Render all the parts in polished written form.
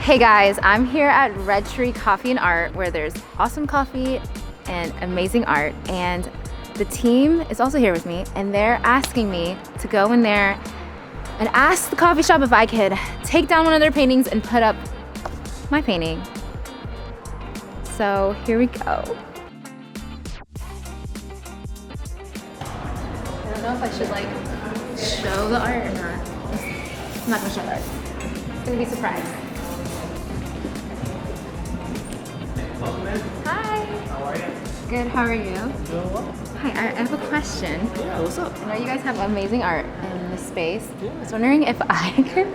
Hey guys, I'm here at Red Tree Coffee and Art where there's awesome coffee and amazing art, and the team is also here with me and they're asking me to go in there and ask the coffee shop if I could take down one of their paintings and put up my painting. So here we go. I don't know if I should show the art or not. I'm not gonna show the art. It's gonna be a surprise. Welcome in. Hi. How are you? Good, how are you? Doing well. Hi, I have a question. Yeah, what's up? I know you guys have amazing art in this space. Yeah. I was wondering if I could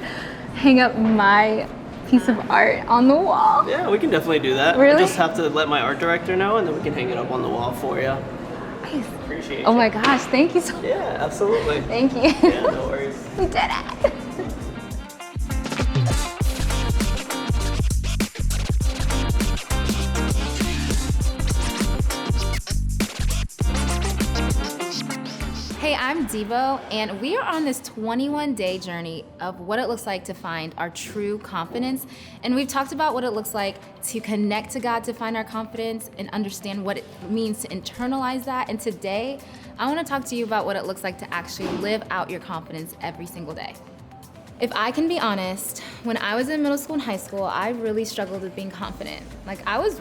hang up my piece of art on the wall. Yeah, we can definitely do that. Really? I just have to let my art director know, and then we can hang it up on the wall for you. Nice. Appreciate it. Oh my gosh, thank you so much. Yeah, absolutely. Thank you. Yeah, no worries. We did it. Hey, I'm Devo, and we are on this 21-day journey of what it looks like to find our true confidence. And we've talked about what it looks like to connect to God to find our confidence and understand what it means to internalize that. And today, I want to talk to you about what it looks like to actually live out your confidence every single day. If I can be honest, when I was in middle school and high school, I really struggled with being confident. I was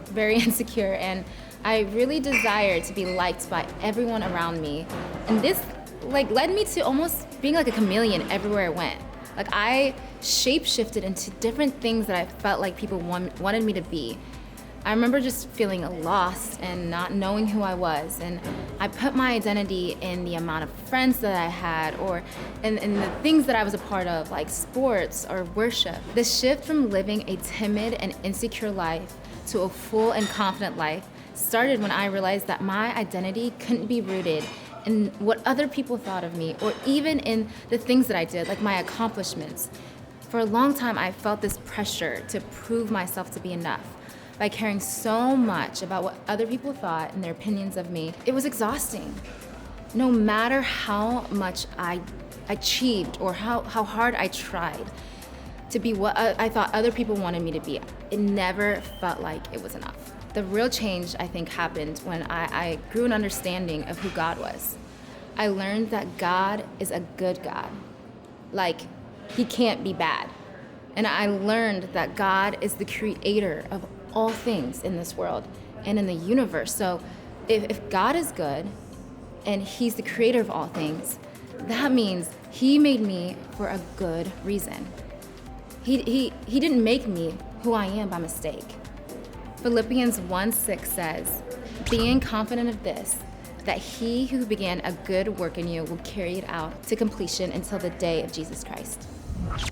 very insecure, and I really desired to be liked by everyone around me. And this led me to almost being like a chameleon everywhere I went. I shape-shifted into different things that I felt like people wanted me to be. I remember just feeling lost and not knowing who I was. And I put my identity in the amount of friends that I had, or in the things that I was a part of, like sports or worship. The shift from living a timid and insecure life to a full and confident life started when I realized that my identity couldn't be rooted in what other people thought of me, or even in the things that I did, like my accomplishments. For a long time, I felt this pressure to prove myself to be enough by caring so much about what other people thought and their opinions of me. It was exhausting. No matter how much I achieved or how hard I tried to be what I thought other people wanted me to be, it never felt like it was enough. The real change, I think, happened when I grew an understanding of who God was. I learned that God is a good God. He can't be bad. And I learned that God is the creator of all things in this world and in the universe. So if God is good and he's the creator of all things, that means he made me for a good reason. He didn't make me who I am by mistake. Philippians 1:6 says, being confident of this, that he who began a good work in you will carry it out to completion until the day of Jesus Christ.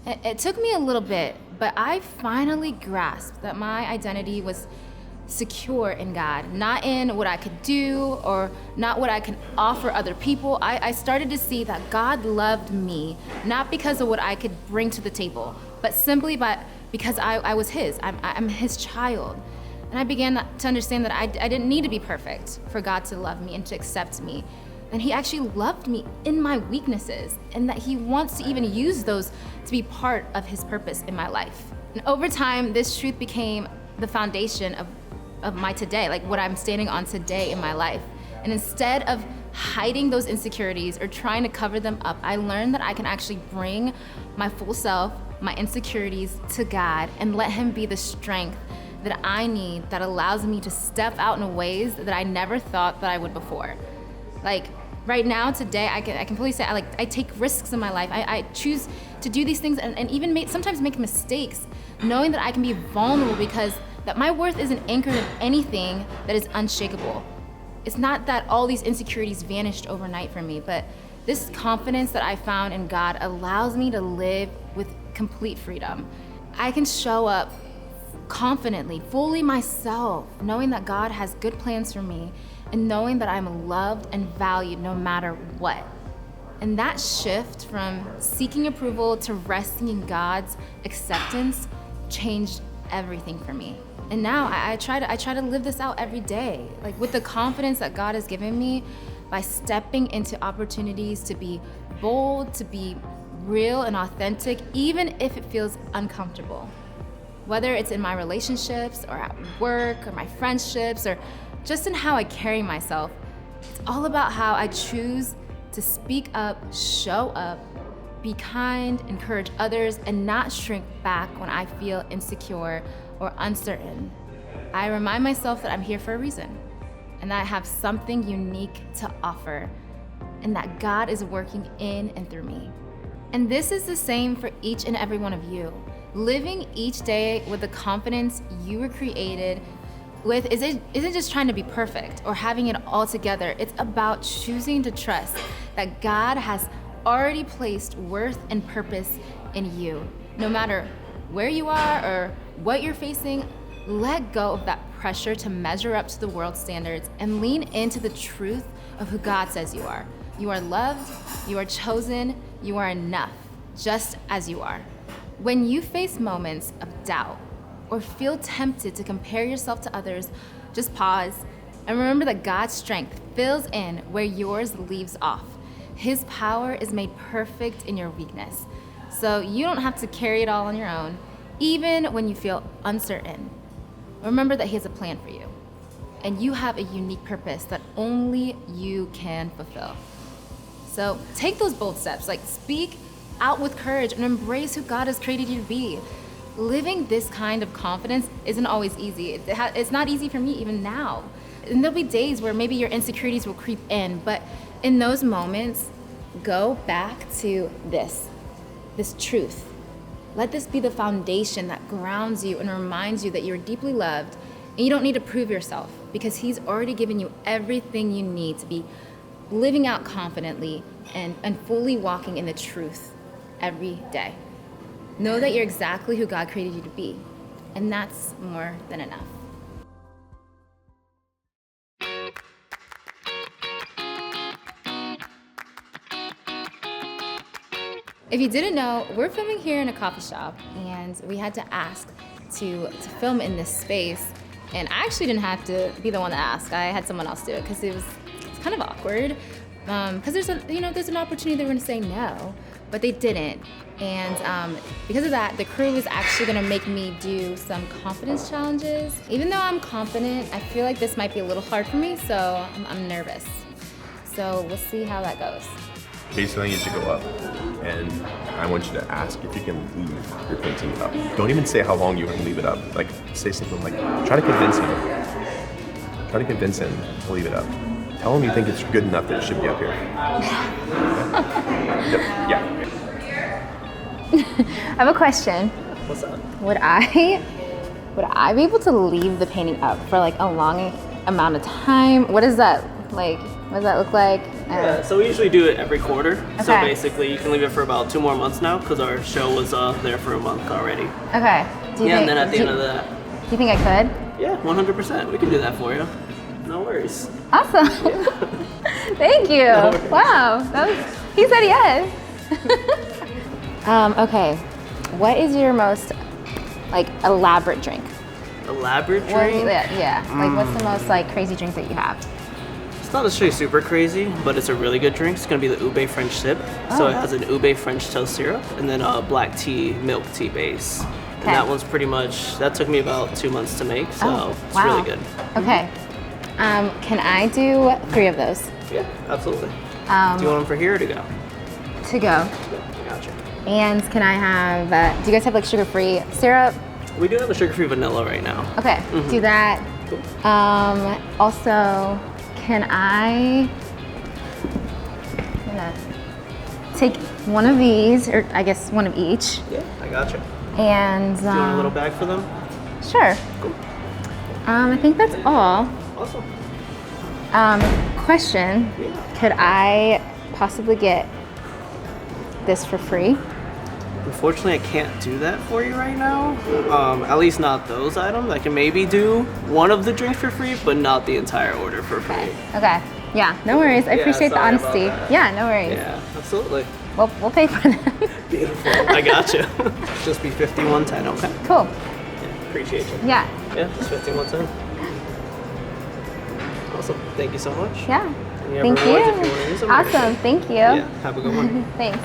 It took me a little bit, but I finally grasped that my identity was secure in God, not in what I could do or not what I can offer other people. I started to see that God loved me, not because of what I could bring to the table, but simply because I was his. I'm his child. And I began to understand that I didn't need to be perfect for God to love me and to accept me. And he actually loved me in my weaknesses, and that he wants to even use those to be part of his purpose in my life. And over time, this truth became the foundation of my today, what I'm standing on today in my life. And instead of hiding those insecurities or trying to cover them up, I learned that I can actually bring my full self, my insecurities, to God and let him be the strength that I need, that allows me to step out in ways that I never thought that I would before. Right now, today, I can fully say I take risks in my life. I choose to do these things and even sometimes make mistakes, knowing that I can be vulnerable because that my worth isn't anchored in anything that is unshakable. It's not that all these insecurities vanished overnight from me, but this confidence that I found in God allows me to live with complete freedom. I can show up confidently, fully myself, knowing that God has good plans for me and knowing that I'm loved and valued no matter what. And that shift from seeking approval to resting in God's acceptance changed everything for me. And now I try to live this out every day, with the confidence that God has given me by stepping into opportunities to be bold, to be real and authentic, even if it feels uncomfortable. Whether it's in my relationships or at work or my friendships or just in how I carry myself, it's all about how I choose to speak up, show up, be kind, encourage others, and not shrink back when I feel insecure or uncertain. I remind myself that I'm here for a reason and that I have something unique to offer and that God is working in and through me. And this is the same for each and every one of you. Living each day with the confidence you were created with isn't just trying to be perfect or having it all together. It's about choosing to trust that God has already placed worth and purpose in you. No matter where you are or what you're facing, let go of that pressure to measure up to the world's standards and lean into the truth of who God says you are. You are loved, you are chosen, you are enough, just as you are. When you face moments of doubt or feel tempted to compare yourself to others, just pause and remember that God's strength fills in where yours leaves off. His power is made perfect in your weakness. So you don't have to carry it all on your own, even when you feel uncertain. Remember that He has a plan for you, and you have a unique purpose that only you can fulfill. So take those bold steps, like speak out with courage and embrace who God has created you to be. Living this kind of confidence isn't always easy. It's not easy for me even now. And there'll be days where maybe your insecurities will creep in, but in those moments, go back to this truth. Let this be the foundation that grounds you and reminds you that you're deeply loved and you don't need to prove yourself because He's already given you everything you need to be living out confidently and fully walking in the truth every day. Know that you're exactly who God created you to be, and that's more than enough. If you didn't know, we're filming here in a coffee shop, and we had to ask to film in this space. And I actually didn't have to be the one to ask. I had someone else do it because it's kind of awkward. Because there's an opportunity they were going to say no, but they didn't. And because of that, the crew is actually going to make me do some confidence challenges. Even though I'm confident, I feel like this might be a little hard for me, so I'm nervous. So we'll see how that goes. Basically, you should go up, and I want you to ask if you can leave your painting up. Don't even say how long you want to leave it up. Like, say something like, try to convince him. Try to convince him to leave it up. Tell him you think it's good enough that it should be up here. Yeah. I have a question. What's up? Would I be able to leave the painting up for like a long amount of time? What is that like? What does that look like? Yeah, so we usually do it every quarter. Okay. So basically, you can leave it for about 2 more months now because our show was there for a month already. Okay. And then at the end of that. Do you think I could? Yeah, 100%. We can do that for you. No worries. Awesome. Yeah. Thank you. No worries. Wow. He said yes. Okay. What is your most like elaborate drink? Elaborate What is drink? it? Yeah. Like what's the most like crazy drink that you have? It's not necessarily super crazy, but it's a really good drink. It's gonna be the ube French sip. So it has an ube French toast syrup and then a black tea, milk tea base. And that one's pretty much, that took me about 2 months to make, so it's really good. Okay. Can I do 3 of those? Yeah, absolutely. Do you want them for here or to go? To go. Yeah, gotcha. And can I have, do you guys have like sugar-free syrup? We do have a sugar-free vanilla right now. Okay, do that. Cool. Also, can I'm gonna take one of these, or I guess one of each. Yeah, I gotcha. And Do you want a little bag for them? Sure. Cool. I think that's all. Awesome. Question, Yeah. could I possibly get this for free? Unfortunately, I can't do that for you right now. At least not those items. I can maybe do one of the drinks for free, but not the entire order for free. Okay. Yeah, no worries. I appreciate the sorry about honesty. that. Yeah, no worries. Yeah, absolutely. We'll pay for them. Beautiful. I got you. Just be 5110, okay? Cool. Yeah, appreciate you. Yeah. Yeah, just 5110. Awesome. Thank you so much. Yeah. Any other Thank rewards you. if you want to use them? Awesome. Thank you. Yeah, have a good one. Thanks.